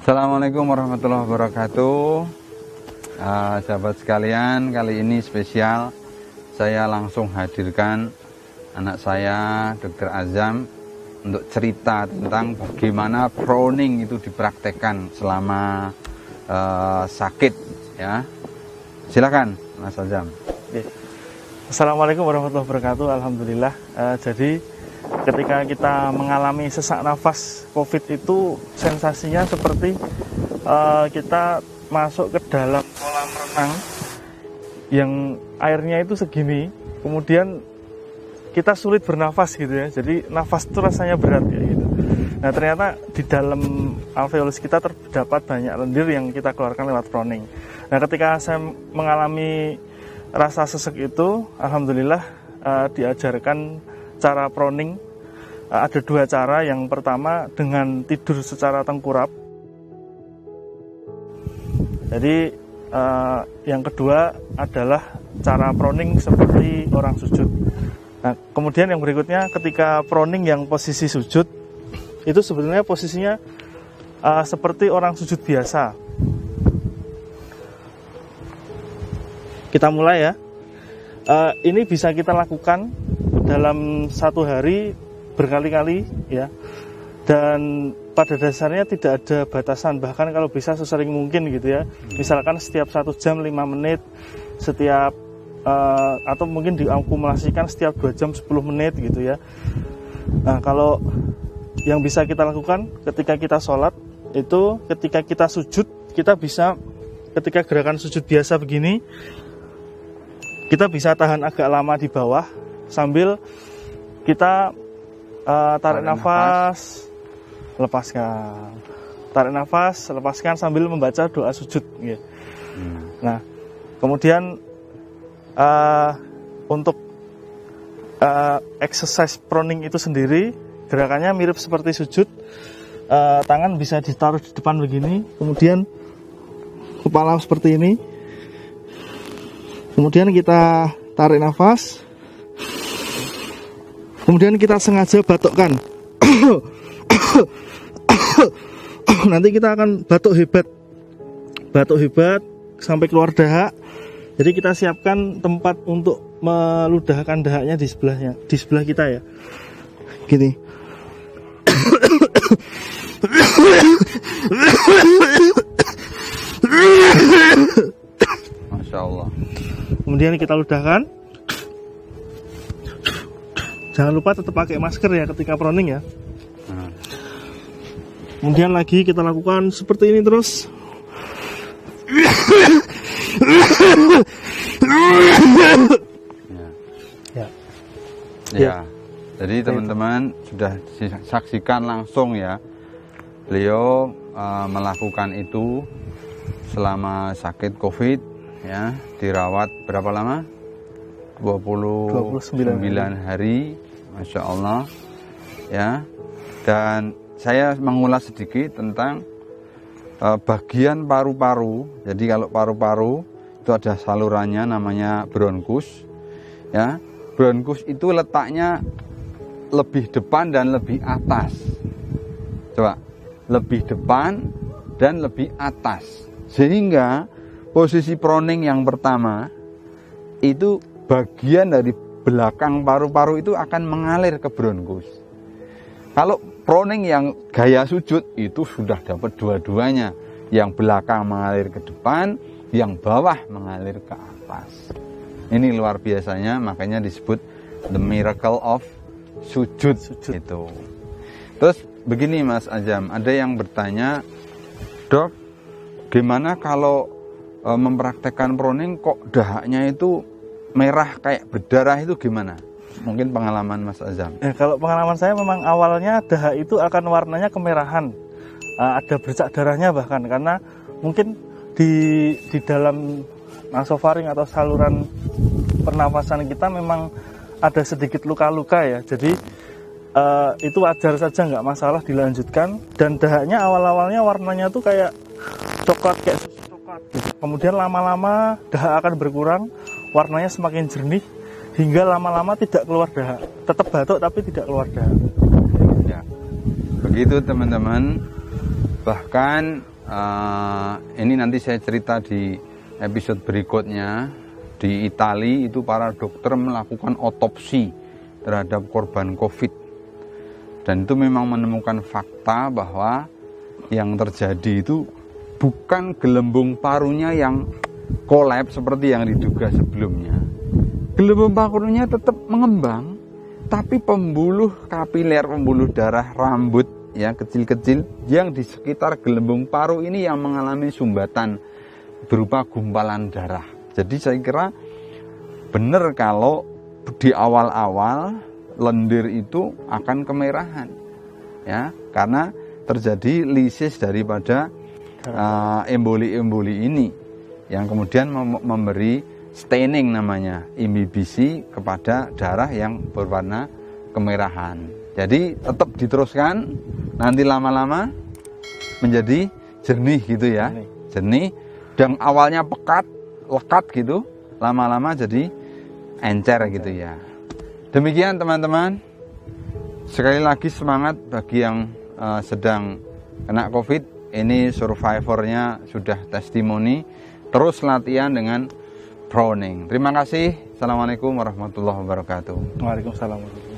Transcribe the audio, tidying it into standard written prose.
Assalamualaikum warahmatullahi wabarakatuh. Sahabat sekalian, kali ini spesial. Saya langsung hadirkan anak saya, Dr. Azam, untuk cerita tentang bagaimana proning itu dipraktekkan selama sakit. Ya, silakan, Mas Azam. Assalamualaikum warahmatullahi wabarakatuh. Alhamdulillah. Jadi ketika kita mengalami sesak nafas COVID itu sensasinya seperti kita masuk ke dalam kolam renang yang airnya itu segini, kemudian kita sulit bernafas gitu ya. Jadi nafas itu rasanya berat ya gitu. Nah ternyata di dalam alveolus kita terdapat banyak lendir yang kita keluarkan lewat proning. Nah ketika saya mengalami rasa sesek itu, alhamdulillah diajarkan cara proning. Ada dua cara. Yang pertama dengan tidur secara tengkurap. Jadi yang kedua adalah cara proning seperti orang sujud. Nah, kemudian yang berikutnya ketika proning yang posisi sujud itu sebenarnya posisinya seperti orang sujud biasa. Kita mulai ya. Ini bisa kita lakukan dalam satu hari berkali-kali ya. Dan pada dasarnya tidak ada batasan, bahkan kalau bisa sesering mungkin gitu ya. Misalkan setiap 1 jam 5 menit, setiap atau mungkin diakumulasikan setiap 2 jam 10 menit gitu ya. Nah kalau yang bisa kita lakukan ketika kita sholat itu, ketika kita sujud, kita bisa ketika gerakan sujud biasa begini, kita bisa tahan agak lama di bawah sambil kita tarik nafas, lepaskan, tarik nafas, lepaskan sambil membaca doa sujud ya. Nah kemudian untuk exercise proning itu sendiri gerakannya mirip seperti sujud. Tangan bisa ditaruh di depan begini, kemudian kepala seperti ini, kemudian kita tarik nafas, kemudian kita sengaja batukkan. Nanti kita akan batuk hebat sampai keluar dahak. Jadi kita siapkan tempat untuk meludahkan dahaknya di sebelah kita ya. Gini. Masya Allah. Kemudian kita ludahkan. Jangan lupa tetap pakai masker ya ketika proning ya. Kemudian lagi kita lakukan seperti ini terus. Ya. Jadi teman-teman sudah saksikan langsung ya. Beliau melakukan itu selama sakit COVID ya, dirawat berapa lama? 29 hari. Masya Allah ya. Dan saya mengulas sedikit tentang bagian paru-paru. Jadi kalau paru-paru itu ada salurannya namanya bronkus ya. Bronkus itu letaknya lebih depan dan lebih atas. Coba, lebih depan dan lebih atas. Sehingga posisi proning yang pertama itu bagian dari belakang paru-paru itu akan mengalir ke bronkus. Kalau proning yang gaya sujud itu sudah dapat dua-duanya. Yang belakang mengalir ke depan, yang bawah mengalir ke atas. Ini luar biasanya, makanya disebut the miracle of sujud. Itu. Terus begini Mas Azam, ada yang bertanya, Dok, gimana kalau mempraktekkan proning kok dahaknya itu merah kayak berdarah, itu gimana? Mungkin pengalaman Mas Azam. Ya, kalau pengalaman saya memang awalnya dahak itu akan warnanya kemerahan, ada bercak darahnya bahkan, karena mungkin di dalam nasofaring atau saluran pernafasan kita memang ada sedikit luka-luka ya. Jadi itu wajar saja, nggak masalah dilanjutkan. Dan dahaknya awal-awalnya warnanya tuh kayak coklat, kayak susu coklat gitu. Kemudian lama-lama dahak akan berkurang, warnanya semakin jernih, hingga lama-lama tidak keluar dahak. Tetap batuk tapi tidak keluar dahak. Ya, begitu teman-teman. Bahkan ini nanti saya cerita di episode berikutnya. Di Italia itu para dokter melakukan otopsi terhadap korban COVID. Dan itu memang menemukan fakta bahwa yang terjadi itu bukan gelembung parunya yang kolaps seperti yang diduga sebelumnya. Gelembung parunya tetap mengembang, tapi pembuluh kapiler, pembuluh darah rambut ya kecil-kecil yang di sekitar gelembung paru ini yang mengalami sumbatan berupa gumpalan darah. Jadi saya kira benar kalau di awal-awal lendir itu akan kemerahan, ya, karena terjadi lisis daripada emboli-emboli ini, yang kemudian memberi staining namanya, imbibisi kepada darah yang berwarna kemerahan. Jadi tetap diteruskan, nanti lama-lama menjadi jernih gitu ya, jernih, dan awalnya pekat, lekat gitu, lama-lama jadi encer gitu ya. Demikian teman-teman, sekali lagi semangat bagi yang sedang kena COVID. Ini survivornya sudah testimoni, terus latihan dengan Browning. Terima kasih. Assalamualaikum warahmatullahi wabarakatuh. Waalaikumsalam.